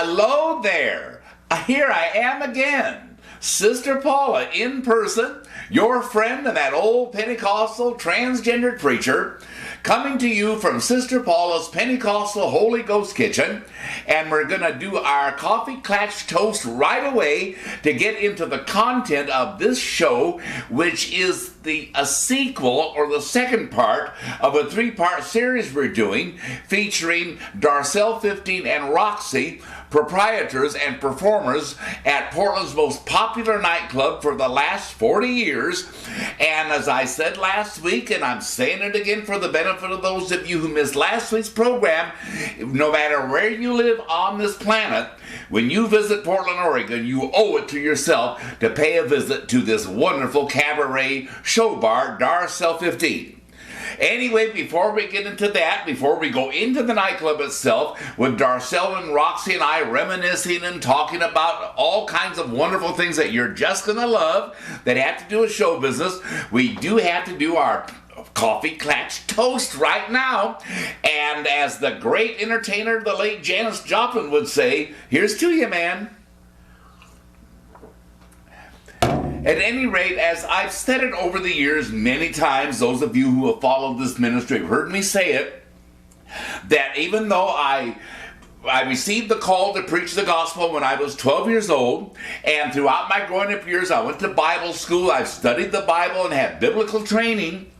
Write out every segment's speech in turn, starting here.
Hello there. Here I am again. Sister Paula in person, your friend and that old Pentecostal transgendered preacher, coming to you from Sister Paula's Pentecostal Holy Ghost Kitchen. And we're going to do our coffee clatch toast right away to get into the content of this show, which is a sequel or the second part of a 3-part series we're doing featuring Darcelle XV and Roxy, proprietors and performers at Portland's most popular nightclub for the last 40 years. And as I said last week, and I'm saying it again for the benefit of those of you who missed last week's program, no matter where you live on this planet, when you visit Portland, Oregon, you owe it to yourself to pay a visit to this wonderful cabaret show bar, Darcelle XV. Anyway, before we get into that, before we go into the nightclub itself, with Darcelle and Roxy and I reminiscing and talking about all kinds of wonderful things that you're just going to love that have to do with show business, we do have to do our coffee clatch toast right now. And as the great entertainer, the late Janis Joplin would say, here's to you, man. At any rate, as I've said it over the years many times, those of you who have followed this ministry have heard me say it, that even though I received the call to preach the gospel when I was 12 years old, and throughout my growing up years I went to Bible school, I've studied the Bible and had biblical training,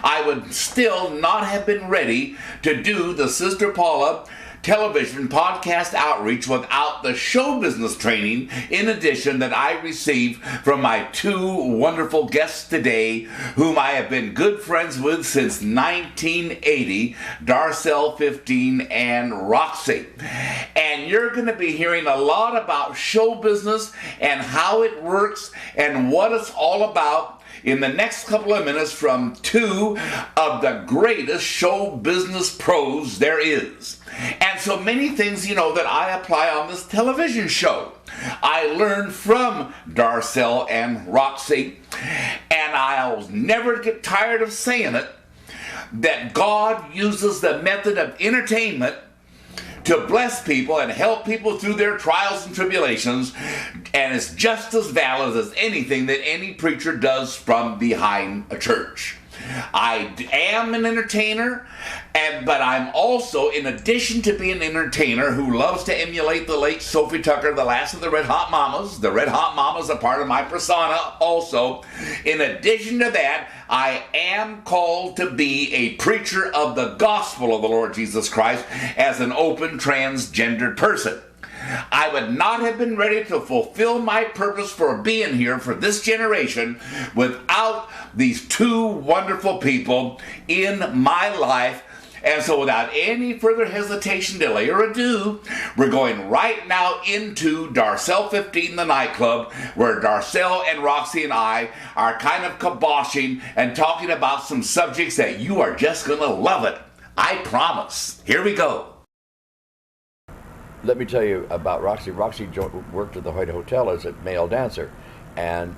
I would still not have been ready to do the Sister Paula television podcast outreach without the show business training, in addition, that I received from my two wonderful guests today, whom I have been good friends with since 1980, Darcelle XV and Roxy. And you're going to be hearing a lot about show business and how it works and what it's all about in the next couple of minutes from two of the greatest show business pros there is. And so many things, that I apply on this television show, I learned from Darcelle and Roxy, and I'll never get tired of saying it, that God uses the method of entertainment to bless people and help people through their trials and tribulations, and it's just as valid as anything that any preacher does from behind a church. I am an entertainer, but I'm also, in addition to being an entertainer who loves to emulate the late Sophie Tucker, the last of the Red Hot Mamas. The Red Hot Mamas are part of my persona also. In addition to that, I am called to be a preacher of the gospel of the Lord Jesus Christ as an open transgendered person. I would not have been ready to fulfill my purpose for being here for this generation without these two wonderful people in my life. And so without any further hesitation, delay, or ado, we're going right now into Darcelle XV, the nightclub, where Darcelle and Roxy and I are kind of kiboshing and talking about some subjects that you are just going to love it. I promise. Here we go. Let me tell you about Roxy. Roxy worked at the White Hotel as a male dancer, and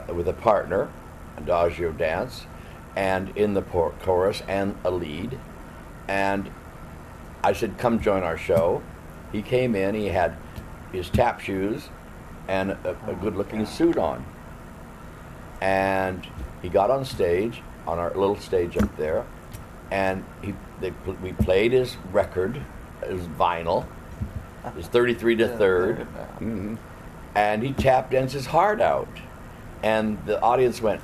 with a partner, Adagio dance, and in the chorus and a lead. And I said, come join our show. He came in, he had his tap shoes and a good-looking suit on. And he got on stage, on our little stage up there, and we played his record, his vinyl. It was 33 to 3rd. Mm-hmm. And he tap danced his heart out. And the audience went,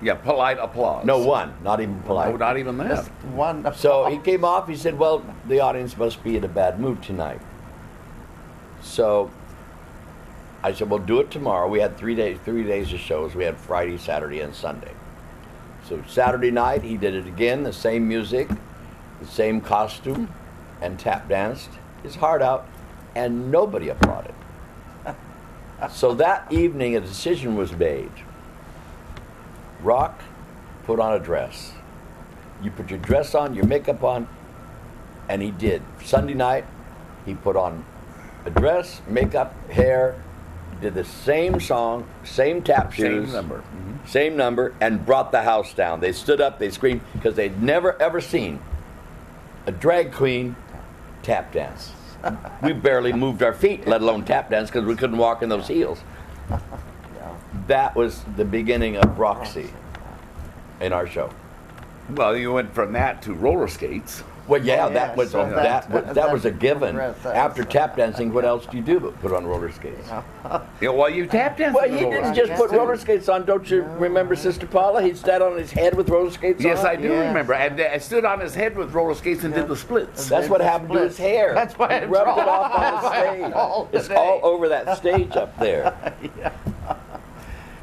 yeah, polite applause. No, one, not even polite. No, not even that. Just one applause. So he came off, he said, well, the audience must be in a bad mood tonight. So I said, well, do it tomorrow. We had 3 days of shows. We had Friday, Saturday, and Sunday. So Saturday night, he did it again, the same music, the same costume, and tap danced his heart out, and nobody applauded. So that evening, a decision was made. Roc, put on a dress. You put your dress on, your makeup on, and he did. Sunday night, he put on a dress, makeup, hair, did the same song, same tap shoes, same number, and brought the house down. They stood up, they screamed, because they'd never ever seen a drag queen tap dance. we barely moved our feet, let alone tap dance, because we couldn't walk in those heels. Yeah. That was the beginning of Roxy in our show. Well, you went from that to roller skates. Well, yeah, Oh, that yeah, was so that was a given. that- After tap dancing, what else do you do but put on roller skates? Yeah, well, you tap danced. Well, with he roller didn't skates. just put roller skates on. Don't you remember Sister Paula? He'd stand on his head with roller skates Yes, on. I do Yes. remember. And I stood on his head with roller skates and did the splits. That's what happened to his hair. That's why He it's rubbed it all- off on the stage. It's all over that stage up there.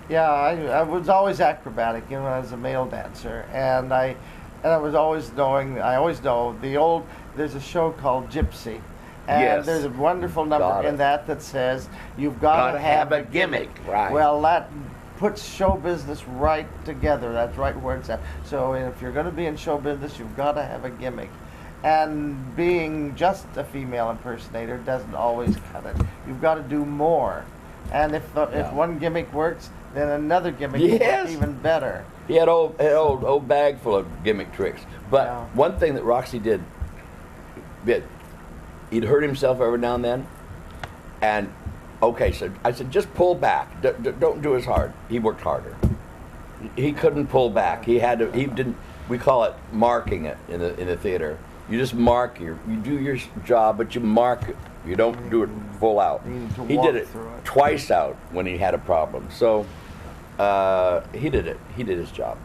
Yeah, I was always acrobatic, you know, as a male dancer, and I was always knowing. I always know the old. There's a show called Gypsy, and Yes. there's a wonderful Got number it. in that says you've got to have a gimmick. Right. Well, that puts show business right together. That's right where it's at. So if you're going to be in show business, you've got to have a gimmick. And being just a female impersonator doesn't always cut it. You've got to do more. And if one gimmick works, then another gimmick will Yes. work even better. He had old bag full of gimmick tricks. But Yeah. one thing that Roxy did, he'd hurt himself every now and then. And okay, so I said, just pull back. Don't do as hard. He worked harder. He couldn't pull back. He had to. He didn't. We call it marking it in the theater. You just mark you do your job, but you mark it. You don't do it full out. You need to He walk did it through it. twice out when he had a problem. So he did it. He did his job.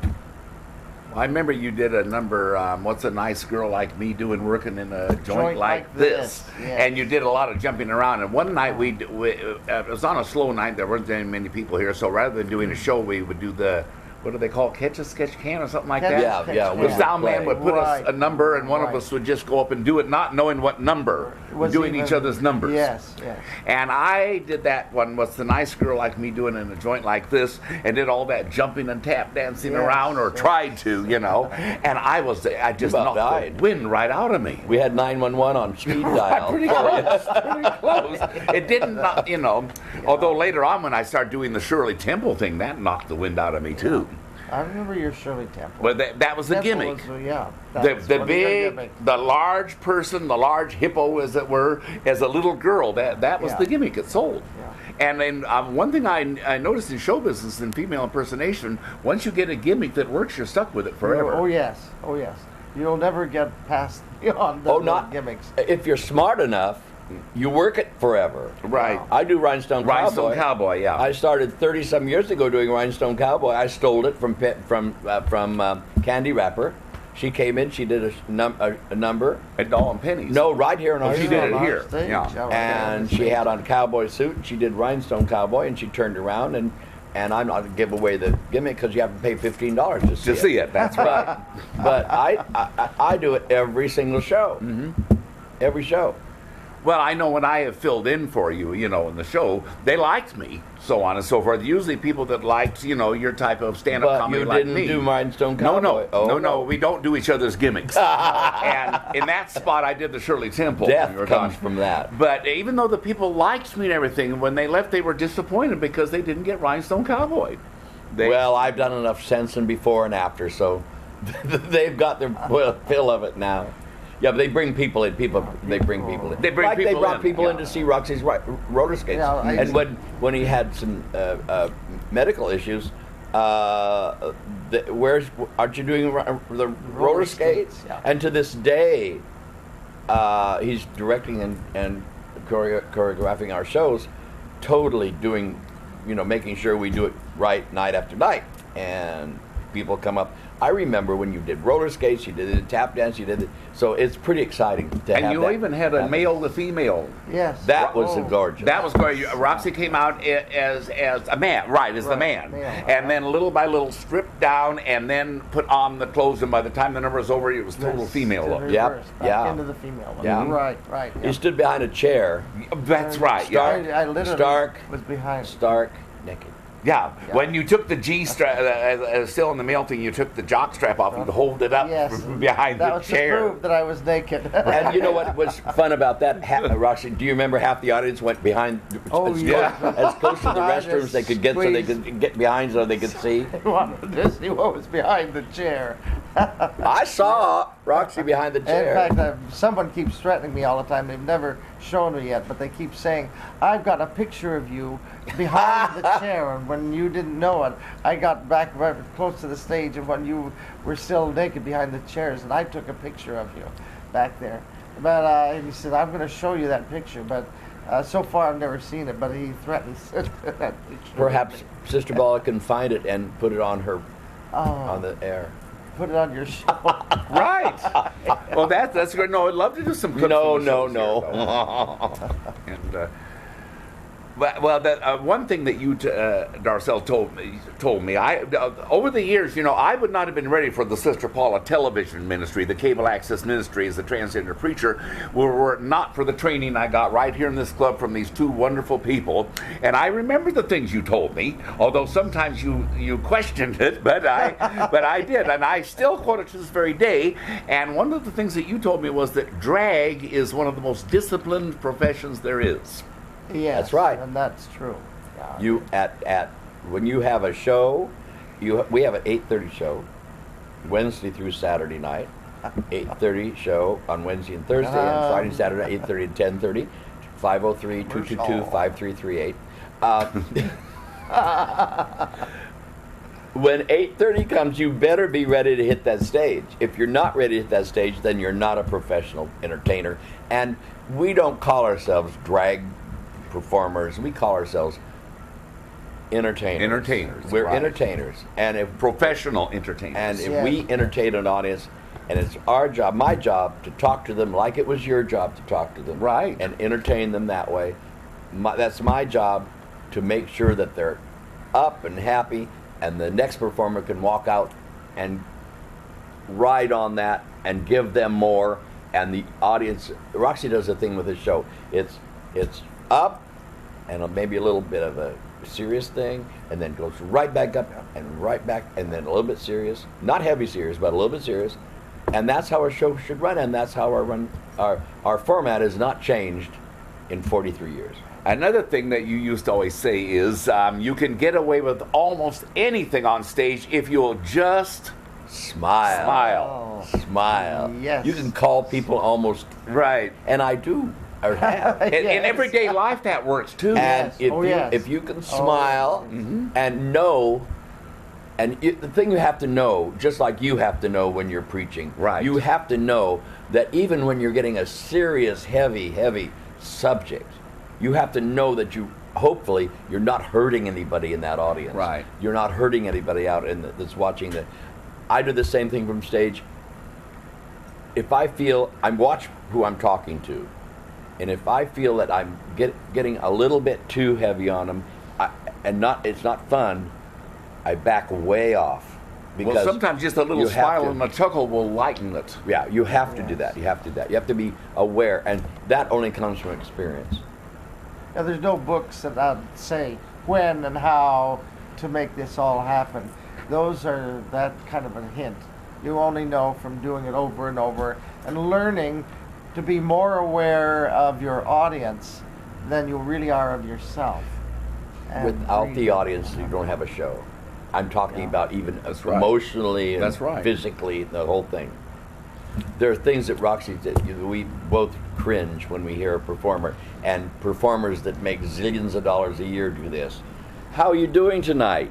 I remember you did a number, What's a Nice Girl Like Me Doing, working in a joint like this. Yes. And you did a lot of jumping around. And one night, it was on a slow night, there weren't very many people here, so rather than doing a show, we would do the, what do they call it, catch a sketch can or something like that? Yeah. The sound man would put us Right. a number, and one of Right. us would just go up and do it, not knowing what number, Was doing even- each other's numbers. Yes, yes. And I did that one, What's the Nice Girl Like Me Doing in a joint like this, and did all that jumping and tap dancing Yes, around, or yes. tried to, you know. And I just about knocked died. the wind right out of me. We had 911 on speed dial. Pretty close, pretty close. It didn't, you know, although later on when I started doing the Shirley Temple thing, that knocked the wind out of me too. I remember your Shirley Temple. But that was the Temple gimmick. was, yeah. that The was one of your big, gimmicks. the large person, the large hippo, as it were, as a little girl. That was Yeah. the gimmick. It sold. Yeah. And then one thing I noticed in show business and female impersonation, once you get a gimmick that works, you're stuck with it forever. Oh yes, oh yes. You'll never get past beyond the Oh, little not gimmicks. if you're smart enough, you work it forever. Right. I do Rhinestone Cowboy. Rhinestone Cowboy, yeah. I started 30-some years ago doing Rhinestone Cowboy. I stole it from Candy Wrapper. She came in. She did a number. At Doll and Pennies. No, right here in our she studio. did it On here. stage, Yeah. oh, And she had on a cowboy suit, and she did Rhinestone Cowboy, and she turned around, and I'm not going to give away the gimmick because you have to pay $15 to see To see it, that's right. But I do it every single show. Mm-hmm. Every show. Well, I know when I have filled in for you, you know, in the show, they liked me, so on and so forth. Usually people that liked, you know, your type of stand-up But comedy you like didn't me. do Rhinestone No, Cowboy. no, we don't do each other's gimmicks. And in that spot, I did the Shirley Temple. when Death we were comes done. from that. But even though the people liked me and everything, when they left, they were disappointed because they didn't get Rhinestone Cowboy. Well, I've done enough sensing before and after, so they've got their fill of it now. Yeah, but they bring people in. They bring people in. They bring like people they brought in, people in yeah. to see Roxy's roller skates. Yeah, and when he had some medical issues, aren't you doing the roller skates? Yeah. And to this day, he's directing and choreographing our shows, totally doing, making sure we do it right night after night. And people come up. I remember when you did roller skates, you did the tap dance, you did it. So it's pretty exciting to have And you that even had a happen. male to female. Yes. That was Oh. gorgeous. That was great. Roxy came out as a man, right, as the Right, man. male, And then little by little stripped down and then put on the clothes, and by the time the number was over, it was total female look. Yep, Reverse, back yeah. into the female one. Yeah. Right. He Yeah. stood behind a chair, That's right, Stark. yeah. I literally Stark. was behind. stark naked. Yeah, Yeah. when you took the G strap, still in the male thing, you took the jock strap off and hold it up Yes. behind That the was chair. to prove that I was naked. And you know what was fun about that, Roxy? Do you remember half the audience went behind, Oh, yeah. as close to the Right, restrooms they could get, so they squeeze. could get behind, so they could see? I wanted to see what was behind the chair. I saw. Roxy behind the chair. In fact, someone keeps threatening me all the time. They've never shown me yet, but they keep saying, I've got a picture of you behind the chair, and when you didn't know it, I got back very close to the stage, and when you were still naked behind the chairs, and I took a picture of you back there. But he said, I'm going to show you that picture, but so far I've never seen it, but he threatens that picture. Perhaps Sister Paula can find it and put it on her, on the air. Put it on your show. Right. Well, that's good. No, I'd love to do some clips. No. And well, that one thing that you, Darcelle, told me, over the years, I would not have been ready for the Sister Paula television ministry, the cable access ministry as a transgender preacher, were it not for the training I got right here in this club from these two wonderful people. And I remember the things you told me, although sometimes you questioned it, but I did, and I still quote it to this very day. And one of the things that you told me was that drag is one of the most disciplined professions there is. Yes, that's right, and that's true. Yeah. You at when you have a show, we have an 8:30 show, Wednesday through Saturday night, 8:30 show on Wednesday and Thursday, and Friday and Saturday 8:30 and 10:30, 503-222-5338. When 8:30 comes, you better be ready to hit that stage. If you're not ready to hit that stage, then you're not a professional entertainer. And we don't call ourselves drag performers. We call ourselves entertainers. We're right. Entertainers. And if professional entertainers. And if we entertain an audience, and it's our job, my job, to talk to them like it was your job to talk to them. Right. And entertain them that way. That's my job, to make sure that they're up and happy, and the next performer can walk out and ride on that and give them more. And the audience, Roxy does a thing with his show. It's up and maybe a little bit of a serious thing, and then goes right back up and right back, and then a little bit serious, not heavy serious, but a little bit serious. And that's how our show should run, and that's how our format has not changed in 43 years. Another thing that you used to always say is you can get away with almost anything on stage if you'll just smile. Smile. Yes. You can call people almost right, and I do. Or have. In everyday life, that works too. And if you can smile and know, and the thing you have to know, just like you have to know when you're preaching, right? You have to know that even when you're getting a serious, heavy subject, you have to know that hopefully you're not hurting anybody in that audience. Right. You're not hurting anybody out that's watching I do the same thing from stage. If I feel, I watch who I'm talking to. And if I feel that I'm getting a little bit too heavy on them, it's not fun, I back way off. Because sometimes just a little smile and a chuckle will lighten it. Yeah, you have to do that. You have to do that. You have to be aware, and that only comes from experience. Now, there's no books that say when and how to make this all happen. Those are that kind of a hint. You only know from doing it over and over and learning to be more aware of your audience than you really are of yourself. And without the audience, you don't have a show. I'm talking about even emotionally and physically, the whole thing. There are things that Roxy did. We both cringe when we hear a performer, and performers that make zillions of dollars a year do this. How are you doing tonight?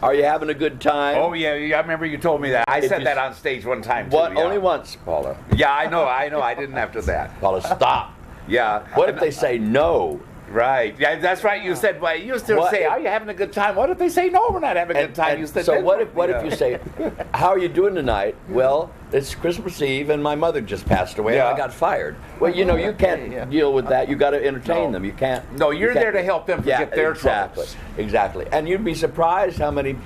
Are you having a good time? Oh, yeah, I remember you told me that. I said that on stage one time, too. What? Yeah. Only once, Paula. Yeah, I know. I didn't after that. Paula, stop. Yeah. What if they say no? Right. Yeah, that's right. You said, well, you used to say, are you having a good time? What if they say, no, we're not having a good time? You said, so what if you say, how are you doing tonight? Well, it's Christmas Eve and my mother just passed away and I got fired. Well, you can't deal with that. You got to entertain them. You can't. No, you're there to help them forget their troubles. Exactly. And you'd be surprised how many,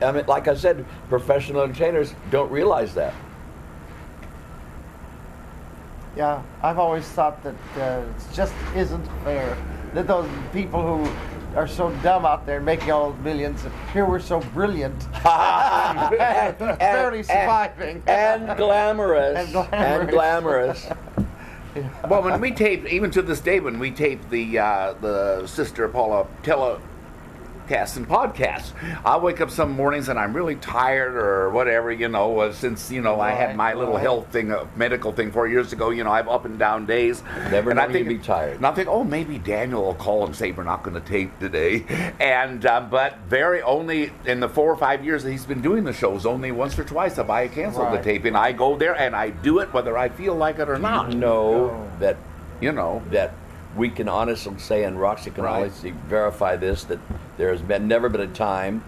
like I said, professional entertainers don't realize that. Yeah, I've always thought that it just isn't fair that those people who are so dumb out there making all those millions, here we're so brilliant, barely surviving, and glamorous. Well, when we tape, even to this day, when we tape the Sister Paula broadcasts and podcasts. I wake up some mornings and I'm really tired or whatever, since, I had my little health thing, medical thing 4 years ago, I have up and down days. Never and know I think you'd be tired. And I think, maybe Daniel will call and say we're not going to tape today. And, but only in the 4 or 5 years that he's been doing the shows, only once or twice have I canceled the taping. I go there and I do it whether I feel like it or not. That that we can honestly say, and Roxy can honestly verify this, that there has never been a time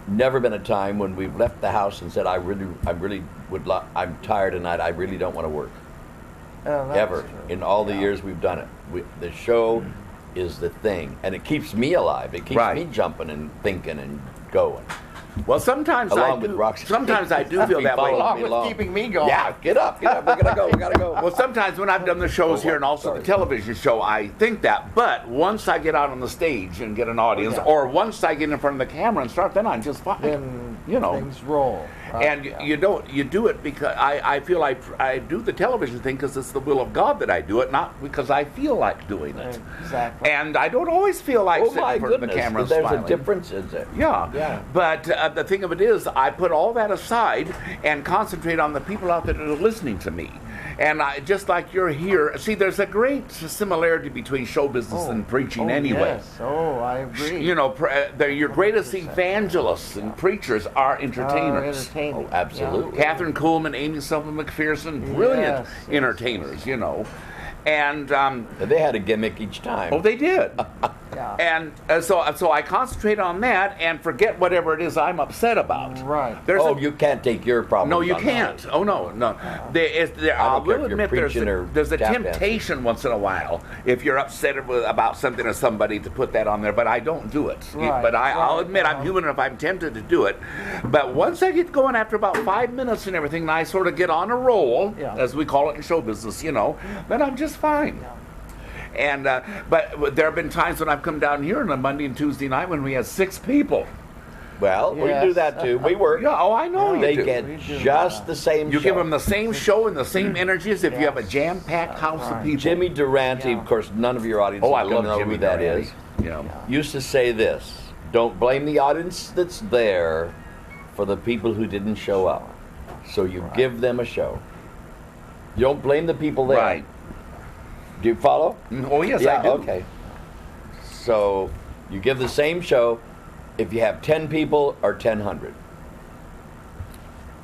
when we've left the house and said, I'm tired tonight, I really don't want to work. Ever. True. In all the years we've done it. The show is the thing, and it keeps me alive. It keeps me jumping and thinking and going. Well, sometimes I do feel that way. Along with keeping me going. Yeah, get up. We're gonna go. Well, sometimes when I've done the shows here and also the television show, I think that. But once I get out on the stage and get an audience, or once I get in front of the camera and start, then I'm just fine. Then things roll. And you do it because I feel like I do the television thing because it's the will of God that I do it, not because I feel like doing it. Exactly. And I don't always feel like sitting in front of the camera and there's smiling. a difference, is there? Yeah. But the thing of it is, I put all that aside and concentrate on the people out there that are listening to me. And just like you're here, see, there's a great similarity between show business and preaching anyway. Yes. I agree. Your greatest evangelists and preachers are entertainers. Oh, absolutely. Catherine Kuhlman, Amy Sullivan McPherson, brilliant entertainers, And they had a gimmick each time. Oh, they did. And so I concentrate on that and forget whatever it is I'm upset about. Right. You can't take your problem. No, you can't. That. Oh, no. I will admit there's a temptation once in a while if you're upset about something or somebody to put that on there, but I don't do it. Right. But I'll admit I'm human enough, I'm tempted to do it. But once I get going after about 5 minutes and everything, and I sort of get on a roll, as we call it in show business, then I'm just fine. Yeah. And but there have been times when I've come down here on a Monday and Tuesday night when we had 6 people. Well, we do that too. We work. Yeah, I know they you do. get just the same You show. give them the same show and the same energy as if you have a jam-packed house of people. Jimmy Durante, of course, none of your audience I is love going to know Jimmy who that Durante. is. Used to say this: don't blame the audience that's there for the people who didn't show up. So you give them a show. You don't blame the people there. Right. Do you follow? Oh, yes, I do. Okay. So you give the same show if you have 10 people or 1,000.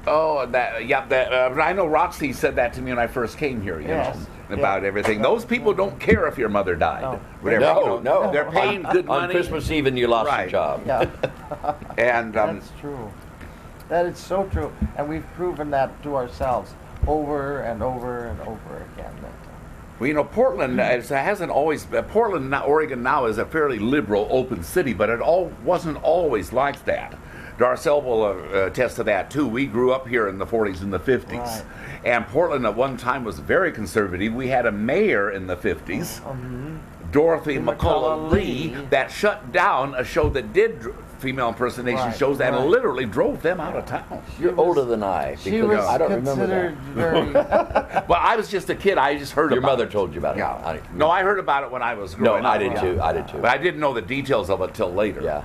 Oh, I know Roxy said that to me when I first came here, about everything. Those people don't care if your mother died. No. Whatever, No. They're paying good money. On Christmas Eve and you lost your job. Yeah. And that's true. That is so true. And we've proven that to ourselves over and over and over again. Well, Portland hasn't always. Portland, Oregon now is a fairly liberal, open city, but it wasn't always like that. Darcelle will attest to that too. We grew up here in the 40s and the 50s, and Portland at one time was very conservative. We had a mayor in the 50s, Dorothy McCullough Lee, that shut down a show that did female impersonation shows and literally drove them out of town. You're older than I. She was I don't remember that. very... Well, I was just a kid. I just heard Your about it. mother told you about it. No, I heard about it when I was growing up. I did too. I did too. But I didn't know the details of it till later. Yeah.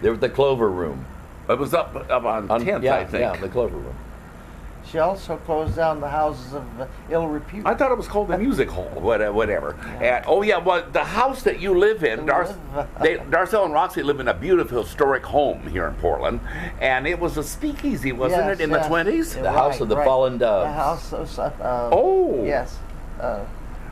There was the Clover Room. It was up on 10th, I think. Yeah, the Clover Room. She also closed down the houses of ill repute. I thought it was called the Music Hall, whatever. And, the house that you live in, Darcelle and Roxy live in a beautiful historic home here in Portland, and it was a speakeasy, wasn't it, in the 20s? The House of the Fallen Doves. The House of... Yes.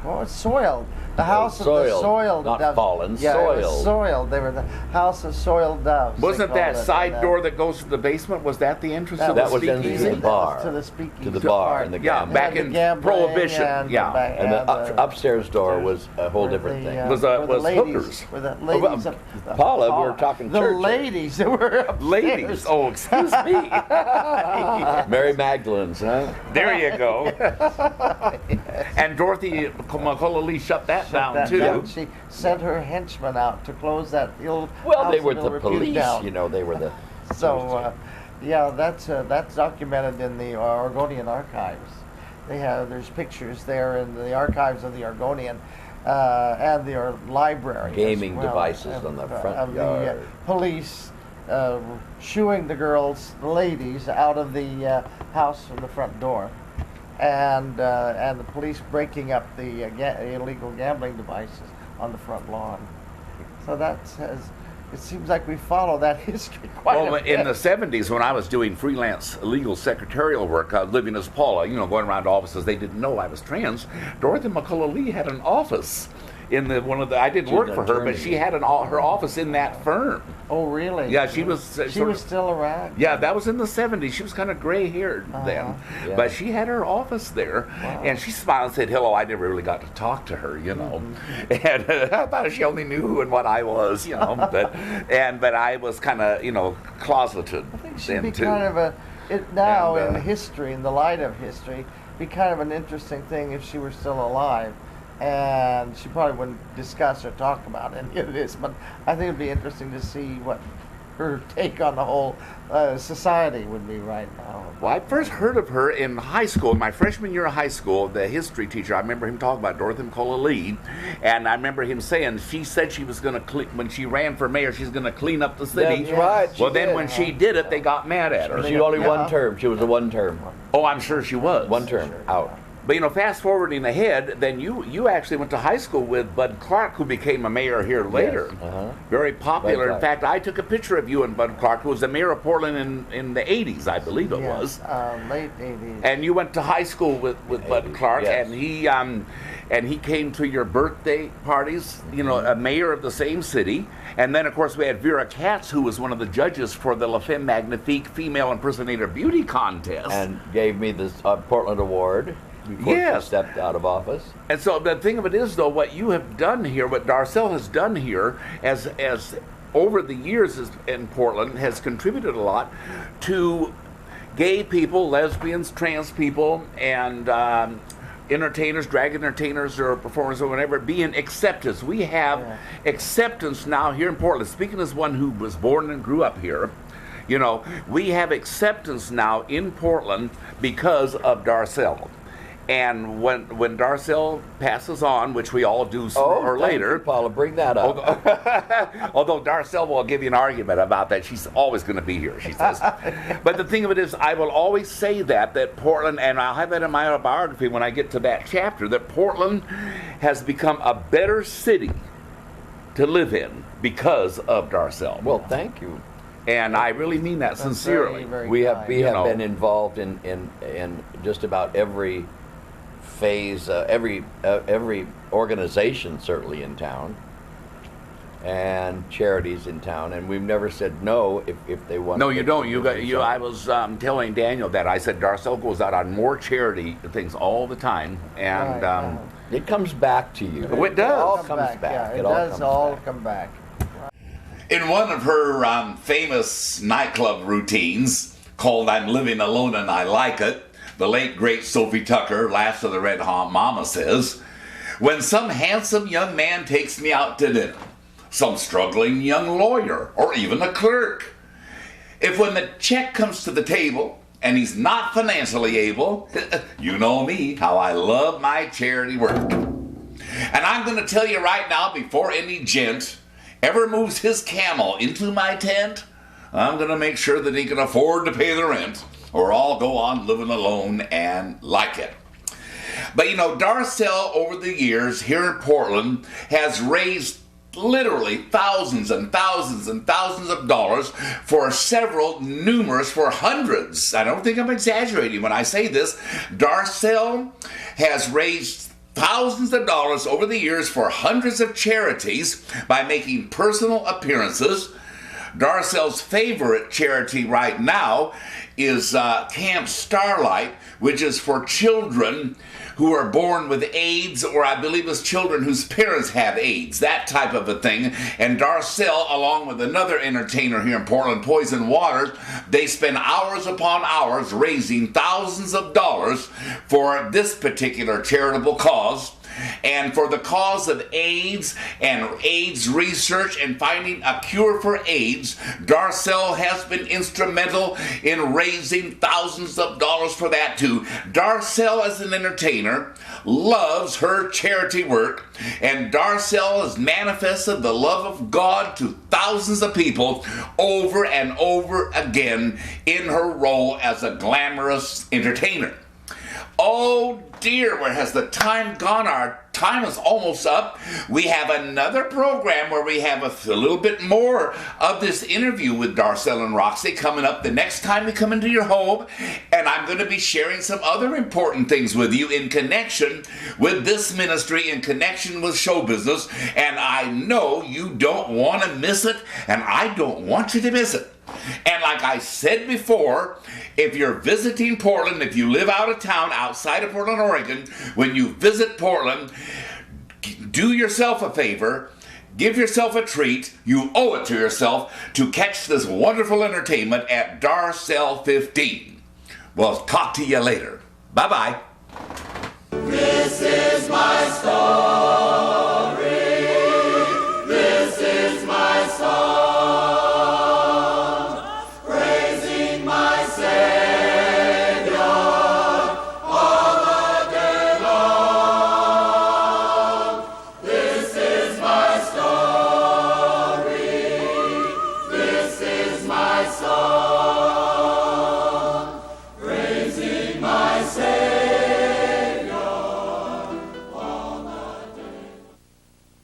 It's soiled. The House of the Soiled not Doves. fallen, yeah, soiled. It was soiled. They were the House of Soiled Doves. Wasn't that side door that goes to the basement, was that the entrance to the speakeasy? That was the bar. To the speakeasy. To the bar and the gambling. Back in Prohibition. And the upstairs door was a whole different thing. Was hookers. Were the ladies Paula, we were talking church. The ladies that were upstairs. Ladies. Oh, excuse me. Mary Magdalene's, huh? There you go. And Dorothy McCullough Lee shut that down too. Down. She sent her henchmen out to close that ill. Well, they were the police. Down. They were the. So, that's documented in the Oregonian archives. There's pictures there in the archives of the Oregonian, and their library. Gaming as well, devices on the front of yard. The police shooing the ladies out of the house from the front door, and the police breaking up the illegal gambling devices on the front lawn. So it seems like we follow that history quite a bit. In the 70s, when I was doing freelance legal secretarial work, living as Paula, going around to offices, they didn't know I was trans. Dorothy McCullough Lee had an office in I didn't work for her, but she had her office in that firm. Oh, really? Yeah, she was. She was still around. Yeah, that was in the 70s. She was kind of gray-haired then, Yeah. but she had her office there, and she smiled and said hello. I never really got to talk to her, and I thought she only knew who and what I was, but I was kind of closeted. I think she'd then be too. kind of in history, in the light of history, be kind of an interesting thing if she were still alive. And she probably wouldn't discuss or talk about any of this, but I think it'd be interesting to see what her take on the whole society would be right now. Well, I first heard of her in high school, my freshman year of high school. The history teacher, I remember him talking about Dorothy McCullough Lee, and I remember him saying she said she was going to when she ran for mayor, she's going to clean up the city. That's right. Well, then when she did it, they got mad at her. She only one term. She was a one term. Oh, I'm sure she was. One term out. But fast forwarding ahead, then you actually went to high school with Bud Clark, who became a mayor here later. Yes. Very popular. Bud In fact, I took a picture of you and Bud Clark, who was the mayor of Portland in the 80s, I believe it was. Late 80s. And you went to high school with Bud Clark, yes. and he came to your birthday parties, a mayor of the same city. And then, of course, we had Vera Katz, who was one of the judges for the La Femme Magnifique Female Impersonator Beauty Contest. And gave me the Portland Award before she stepped out of office. And so the thing of it is, though, what you have done here, what Darcelle has done here, as over the years in Portland, has contributed a lot to gay people, lesbians, trans people, and entertainers, drag entertainers or performers or whatever, being acceptance. We have acceptance now here in Portland. Speaking as one who was born and grew up here, we have acceptance now in Portland because of Darcelle. And when Darcelle passes on, which we all do sooner or later, you, Paula, bring that up. Although Darcelle will give you an argument about that, she's always going to be here, she says. But the thing of it is, I will always say that Portland, and I'll have that in my autobiography when I get to that chapter, that Portland has become a better city to live in because of Darcelle. Well, thank you. And I really mean that sincerely. Very We have kind. been involved in just about every phase, every organization certainly in town, and charities in town, and we've never said no if they want. No, you don't. I was telling Daniel that I said Darcelle goes out on more charity things all the time, and it comes back to you. Oh, it does. It all comes back. Yeah, it all does comes all back. come back. in one of her famous nightclub routines called "I'm Living Alone and I Like It," the late great Sophie Tucker, last of the Red Hot Mama, says, "When some handsome young man takes me out to dinner, some struggling young lawyer, or even a clerk, if when the check comes to the table and he's not financially able, you know me, how I love my charity work. And I'm going to tell you right now, before any gent ever moves his camel into my tent, I'm going to make sure that he can afford to pay the rent, or I'll go on living alone and like it." But you know, Darcelle, over the years here in Portland, has raised literally thousands and thousands and thousands of dollars for for hundreds. I don't think I'm exaggerating when I say this. Darcelle has raised thousands of dollars over the years for hundreds of charities by making personal appearances. Darcelle's favorite charity right now is Camp Starlight, which is for children who are born with AIDS, or I believe it's children whose parents have AIDS, that type of a thing. And Darcelle, along with another entertainer here in Portland, Poison Waters, they spend hours upon hours raising thousands of dollars for this particular charitable cause. and for the cause of AIDS and AIDS research and finding a cure for AIDS. Darcelle has been instrumental in raising thousands of dollars for that too. Darcelle, as an entertainer, loves her charity work, and Darcelle has manifested the love of God to thousands of people over and over again in her role as a glamorous entertainer. Oh dear, where has the time gone? Our time is almost up. We have another program where we have a little bit more of this interview with Darcelle and Roxy coming up the next time we come into your home, and I'm going to be sharing some other important things with you in connection with this ministry, in connection with show business, and I know you don't want to miss it, and I don't want you to miss it. And like I said before, if you're visiting Portland, if you live out of town outside of Portland, Oregon, when you visit Portland, do yourself a favor, give yourself a treat. You owe it to yourself to catch this wonderful entertainment at Darcelle 15. Well, talk to you later. Bye-bye. This is my story.